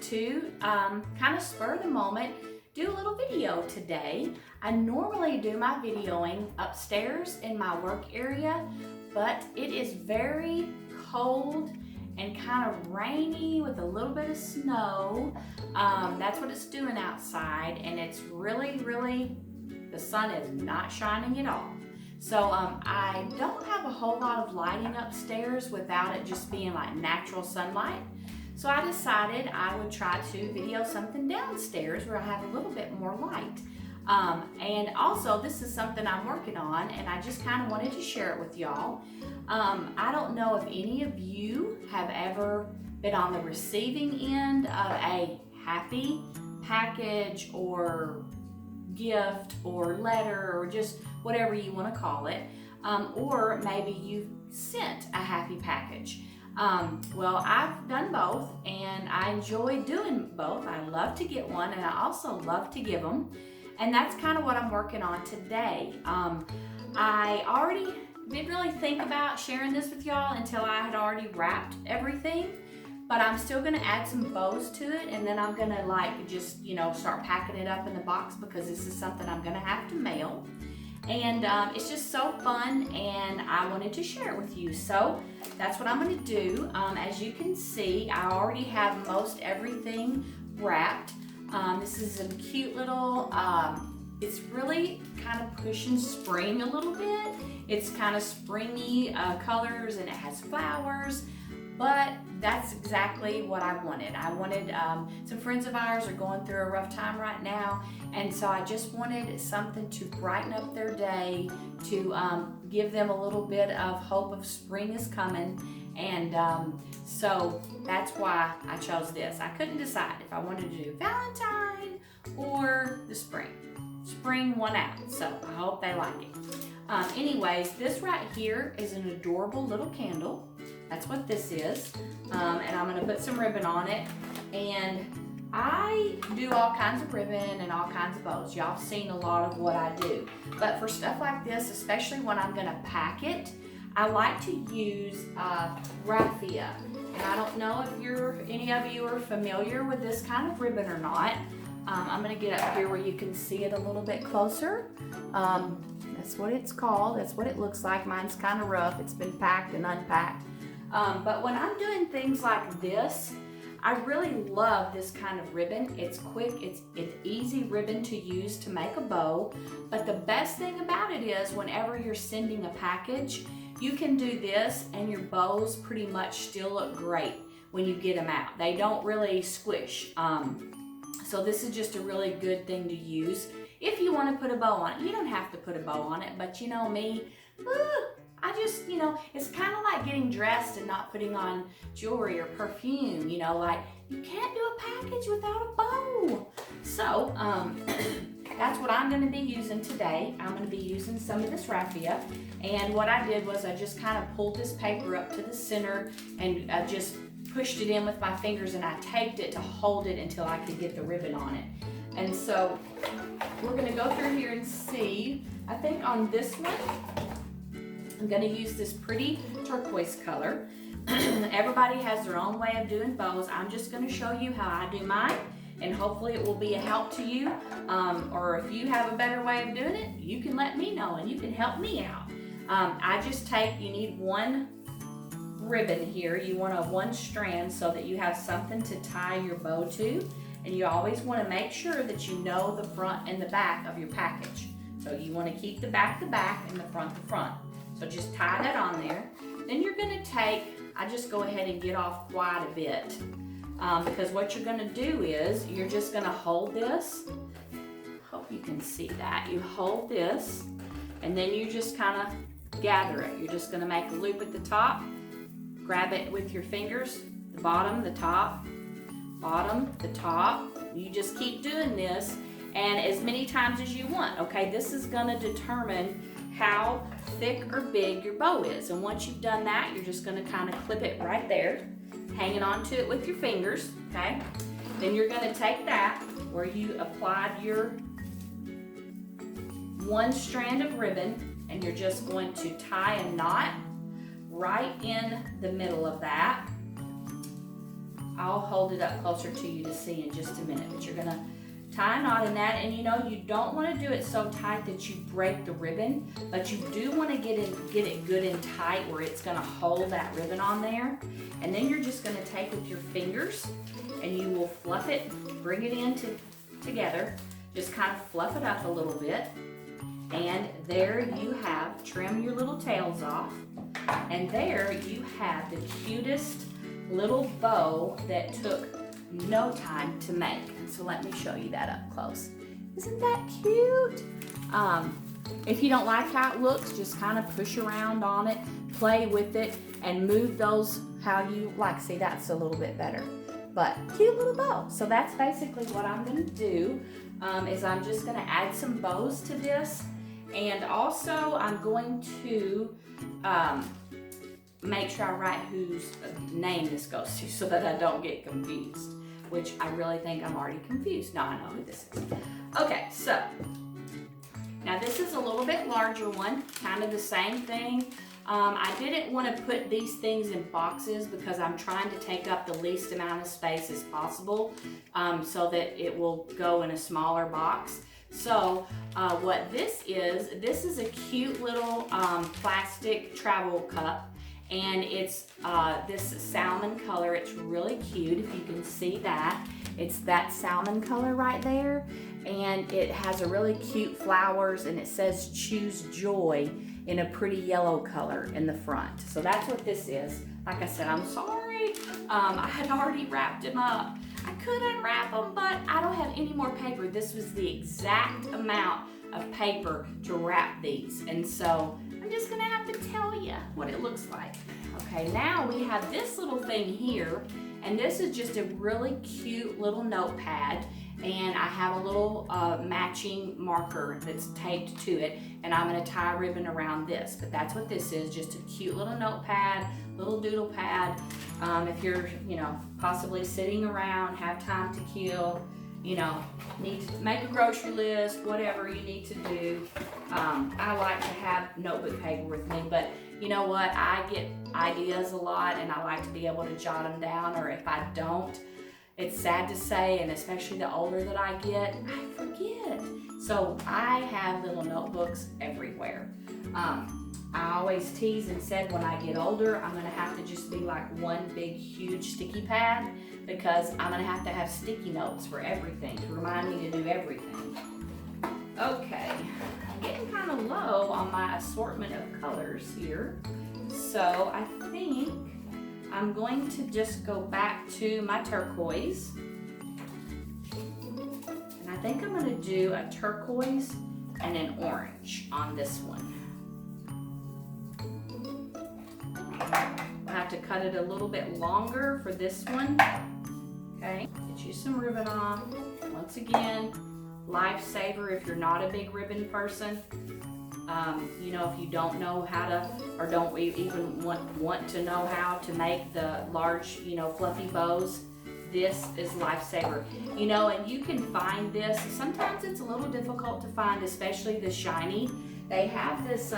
to kind of spur the moment, do a little video today. I normally do my videoing upstairs in my work area, but it is very cold and kind of rainy with a little bit of snow. That's what it's doing outside, and it's really, the sun is not shining at all. So I don't have a whole lot of lighting upstairs without it just being like natural sunlight. So I decided I would try to video something downstairs where I have a little bit more light. And also this is something I'm working on, and I just kind of wanted to share it with y'all. I don't know if any of you have ever been on the receiving end of a happy package or gift or letter or just whatever you want to call it, or maybe you've sent a happy package. Well, I've done both, and I enjoy doing both. I love to get one, and I also love to give them, and that's kind of what I'm working on today. I already didn't really think about sharing this with y'all until I had already wrapped everything, but I'm still gonna add some bows to it, and then I'm gonna just, start packing it up in the box because this is something I'm gonna have to mail. And it's just so fun, and I wanted to share it with you. So that's what I'm gonna do. As you can see, I already have most everything wrapped. This is a cute little, it's really kind of pushing spring a little bit. It's kind of springy colors, and it has flowers, but that's exactly what I wanted. I wanted, some friends of ours are going through a rough time right now, and so I just wanted something to brighten up their day, to give them a little bit of hope of spring is coming, and so that's why I chose this. I couldn't decide if I wanted to do Valentine or the spring. Spring won out, so I hope they like it. Anyways, this right here is an adorable little candle. That's what this is, and I'm gonna put some ribbon on it. And I do all kinds of ribbon and all kinds of bows. Y'all have seen a lot of what I do. But for stuff like this, especially when I'm gonna pack it, I like to use raffia. And I don't know if any of you are familiar with this kind of ribbon or not. I'm gonna get up here where you can see it a little bit closer. That's what it's called. That's what it looks like. Mine's kind of rough. It's been packed and unpacked. But when I'm doing things like this, I really love this kind of ribbon. It's quick, it's easy ribbon to use to make a bow. But the best thing about it is whenever you're sending a package, you can do this and your bows pretty much still look great when you get them out. They don't really squish. So this is just a really good thing to use if you want to put a bow on it. You don't have to put a bow on it, but you know me, I just, it's kind of like getting dressed and not putting on jewelry or perfume, like you can't do a package without a bow. So that's what I'm going to be using today. I'm going to be using some of this raffia, and what I did was I just kind of pulled this paper up to the center and just pushed it in with my fingers, and I taped it to hold it until I could get the ribbon on it. And so we're going to go through here and see. I think on this one I'm going to use this pretty turquoise color. Everybody has their own way of doing bows. I'm just going to show you how I do mine, and hopefully it will be a help to you. Or if you have a better way of doing it, you can let me know and you can help me out. You need one ribbon here. You want a one strand so that you have something to tie your bow to. And you always want to make sure that you know the front and the back of your package. So you want to keep the back and the front. So just tie that on there. Then you're going to I just go ahead and get off quite a bit. Because what you're going to do is you're just going to hold this. Hope you can see that. You hold this, and then you just kind of gather it. You're just going to make a loop at the top. Grab it with your fingers, the bottom, the top, bottom, the top. You just keep doing this, and as many times as you want, okay? This is gonna determine how thick or big your bow is. And once you've done that, you're just gonna kind of clip it right there, hanging onto it with your fingers, okay? Then you're gonna take that where you applied your one strand of ribbon, and you're just going to tie a knot right in the middle of that. I'll hold it up closer to you to see in just a minute, but you're gonna tie a knot in that, and you know, you don't want to do it so tight that you break the ribbon, but you do want to get it good and tight where it's going to hold that ribbon on there. And then you're just going to take with your fingers and you will fluff it, bring it in together, just kind of fluff it up a little bit. And there you have, trim your little tails off, and there you have the cutest little bow that took no time to make. And so let me show you that up close. Isn't that cute? If you don't like how it looks, just kind of push around on it, play with it, and move those how you like. See, that's a little bit better. But cute little bow. So that's basically what I'm going to do, is I'm just going to add some bows to this. And also I'm going to make sure I write whose name this goes to so that I don't get confused, which I really think I'm already confused. No, I know who this is. Okay, so now this is a little bit larger one, kind of the same thing. I didn't want to put these things in boxes because I'm trying to take up the least amount of space as possible, so that it will go in a smaller box. So what this is a cute little plastic travel cup. And it's this salmon color. It's really cute, if you can see that. It's that salmon color right there. And it has a really cute flowers, and it says choose joy in a pretty yellow color in the front. So that's what this is. Like I said, I'm sorry. I had already wrapped them up. I could unwrap them, but I don't have any more paper. This was the exact amount of paper to wrap these. And so I'm just gonna have to tell you what it looks like. Okay, now we have this little thing here, and this is just a really cute little notepad, and I have a little matching marker that's taped to it, and I'm gonna tie a ribbon around this. But that's what this is, just a cute little notepad, little doodle pad. If you're, you know, possibly sitting around, have time to kill, you know, need to make a grocery list, whatever you need to do. I like to have notebook paper with me, but you know what? I get ideas a lot, and I like to be able to jot them down, or if I don't, it's sad to say, and especially the older that I get, I forget. So I have little notebooks everywhere. I always tease and said when I get older, I'm gonna have to just be like one big, huge sticky pad, because I'm gonna have to have sticky notes for everything to remind me to do everything. Okay, I'm getting kind of low on my assortment of colors here. So I think I'm going to just go back to my turquoise. And I think I'm gonna do a turquoise and an orange on this one. I'll have to cut it a little bit longer for this one. Okay, get you some ribbon off. Once again, lifesaver if you're not a big ribbon person. You know, if you don't know how to, or don't even want to know how to make the large, you know, fluffy bows, this is lifesaver. You know, and you can find this. Sometimes it's a little difficult to find, especially the shiny. They have this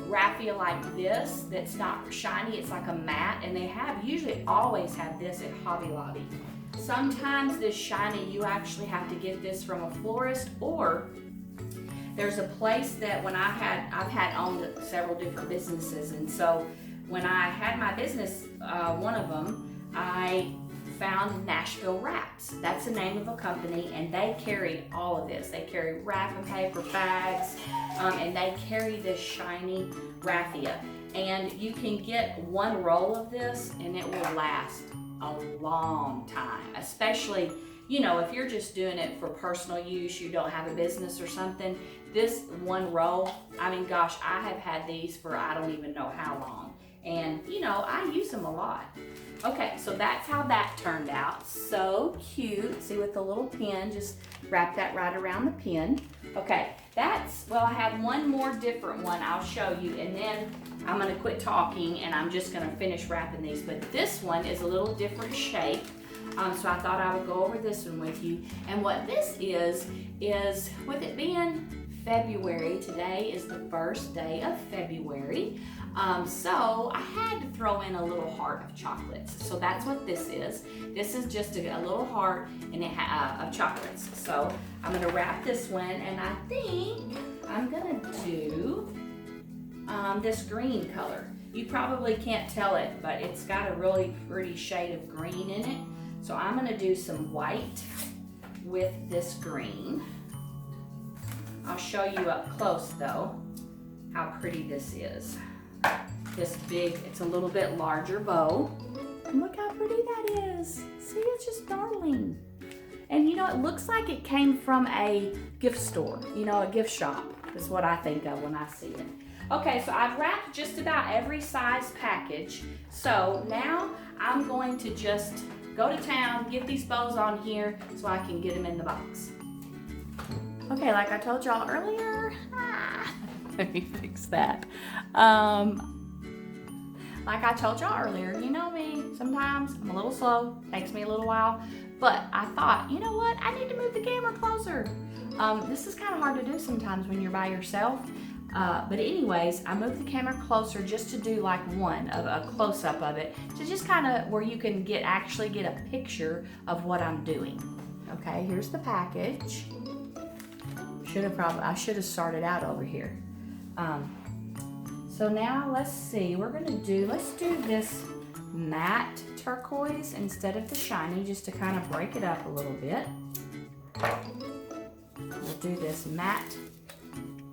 raffia like this that's not shiny, it's like a matte, and they usually always have this at Hobby Lobby. Sometimes this shiny, you actually have to get this from a florist, or there's a place that I've had owned several different businesses, and so when I had my business, one of them, I found Nashville Wraps. That's the name of a company, and they carry all of this. They carry wrapping paper, bags, and they carry this shiny raffia. And you can get one roll of this, and it will last a long time, especially, you know, if you're just doing it for personal use, you don't have a business or something. This one roll, I mean, gosh, I have had these for I don't even know how long. And, you know, I use them a lot. Okay, so that's how that turned out. So cute. See, with the little pin, just wrap that right around the pin. Okay, well, I have one more different one I'll show you, and then I'm gonna quit talking and I'm just gonna finish wrapping these. But this one is a little different shape. So I thought I would go over this one with you. And what this is with it being February. Today is the first day of February. So I had to throw in a little heart of chocolates. So that's what this is. This is just a little heart and of chocolates. So I'm gonna wrap this one, and I think I'm gonna do this green color. You probably can't tell it, but it's got a really pretty shade of green in it. So I'm gonna do some white with this green. I'll show you up close though how pretty this is. This big, it's a little bit larger bow. And look how pretty that is. See, it's just darling. And you know, it looks like it came from a gift store, you know, a gift shop is what I think of when I see it. Okay, so I've wrapped just about every size package. So now I'm going to just go to town, get these bows on here so I can get them in the box. Okay, like I told y'all earlier, let me fix that. Like I told y'all earlier, you know me, sometimes I'm a little slow, takes me a little while, but I thought, you know what, I need to move the camera closer. This is kind of hard to do sometimes when you're by yourself, but anyways, I moved the camera closer just to do like a close-up of it, to just kind of where you can actually get a picture of what I'm doing. Okay, here's the package. I should have started out over here. So now let's see, let's do this matte turquoise instead of the shiny, just to kind of break it up a little bit. We'll do this matte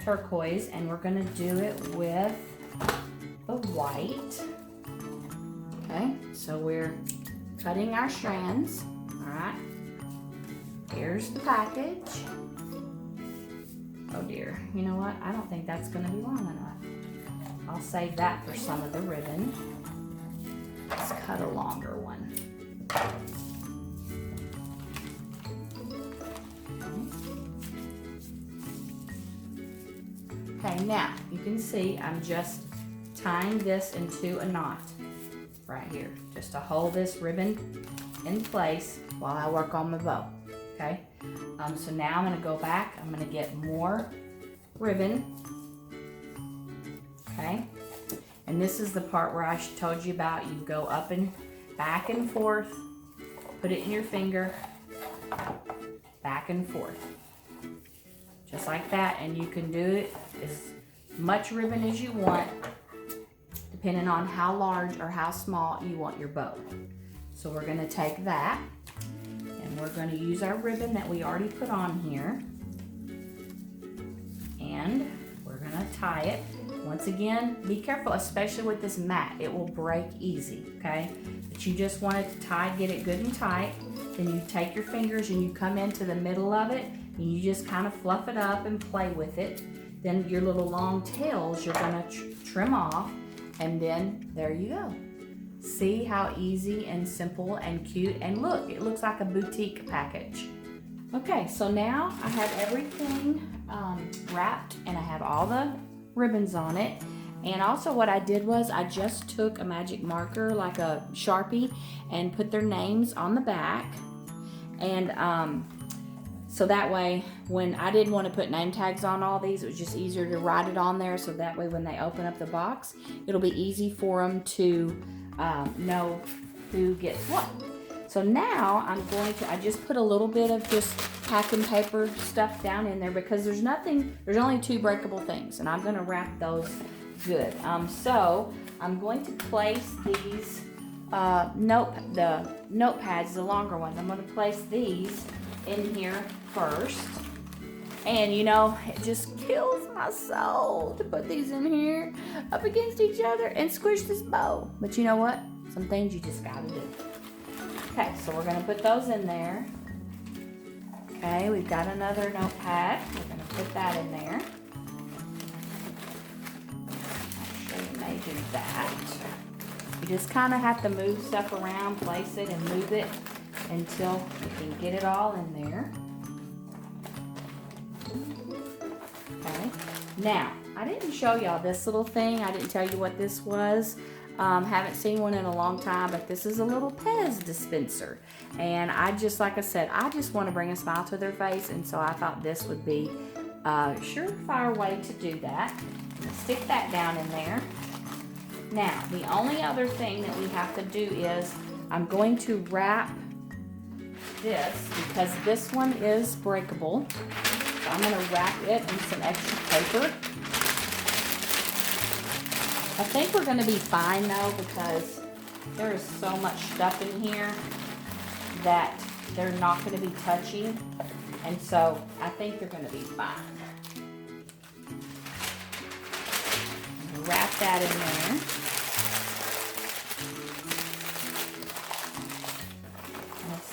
turquoise, and we're gonna do it with the white. Okay, so we're cutting our strands, all right? Here's the package. Oh dear, you know what? I don't think that's gonna be long enough. I'll save that for some of the ribbon. Let's cut a longer one. Okay, now you can see I'm just tying this into a knot right here, just to hold this ribbon in place while I work on my bow, okay? So now I'm gonna go back, I'm gonna get more ribbon, okay? And this is the part where I told you about. You go up and back and forth, put it in your finger, back and forth. Just like that, and you can do it as much ribbon as you want, depending on how large or how small you want your bow. So we're gonna take that, and we're gonna use our ribbon that we already put on here, and we're gonna tie it. Once again, be careful, especially with this mat. It will break easy, okay? But you just want it to tie, get it good and tight. Then you take your fingers and you come into the middle of it, and you just kind of fluff it up and play with it. Then your little long tails you're gonna trim off, and then there you go. See how easy and simple and cute, and look, it looks like a boutique package. Okay, so now I have everything wrapped, and I have all the ribbons on it. And also what I did was I just took a magic marker, like a Sharpie, and put their names on the back. And so that way, when I didn't want to put name tags on all these, it was just easier to write it on there, so that way when they open up the box, it'll be easy for them to know who gets what. So now I just put a little bit of just packing paper stuff down in there, because there's only 2 breakable things, and I'm gonna wrap those good. So I'm going to place these the notepads, the longer ones. I'm gonna place these in here first. And you know, it just kills my soul to put these in here up against each other and squish this bow. But you know what? Some things you just gotta do. Okay, so we're gonna put those in there. Okay, we've got another notepad. We're gonna put that in there. I'll show you how you do that. You just kind of have to move stuff around, place it, and move it until you can get it all in there. Okay, now, I didn't show y'all this little thing. I didn't tell you what this was. Haven't seen one in a long time, but this is a little Pez dispenser. And like I said, I just want to bring a smile to their face, and so I thought this would be surefire way to do that. Stick that down in there. Now, the only other thing that we have to do is I'm going to wrap this because this one is breakable. So I'm going to wrap it in some extra paper. I think we're going to be fine though because there is so much stuff in here that they're not going to be touching. And so I think they're going to be fine. Wrap that in there.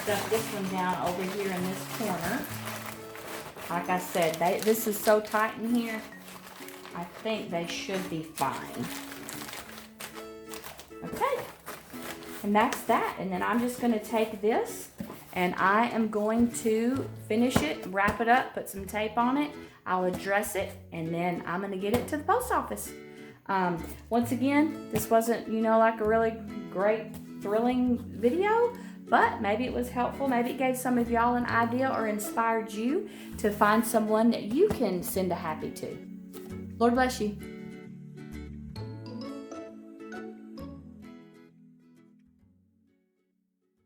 Stuff this one down over here in this corner. Like I said, this is so tight in here, I think they should be fine. Okay, and that's that. And then I'm just going to take this and I am going to finish it, wrap it up, put some tape on it. I'll address it, and then I'm going to get it to the post office. Once again, this wasn't, like a really great, thrilling video, but maybe it was helpful. Maybe it gave some of y'all an idea or inspired you to find someone that you can send a happy to. Lord bless you.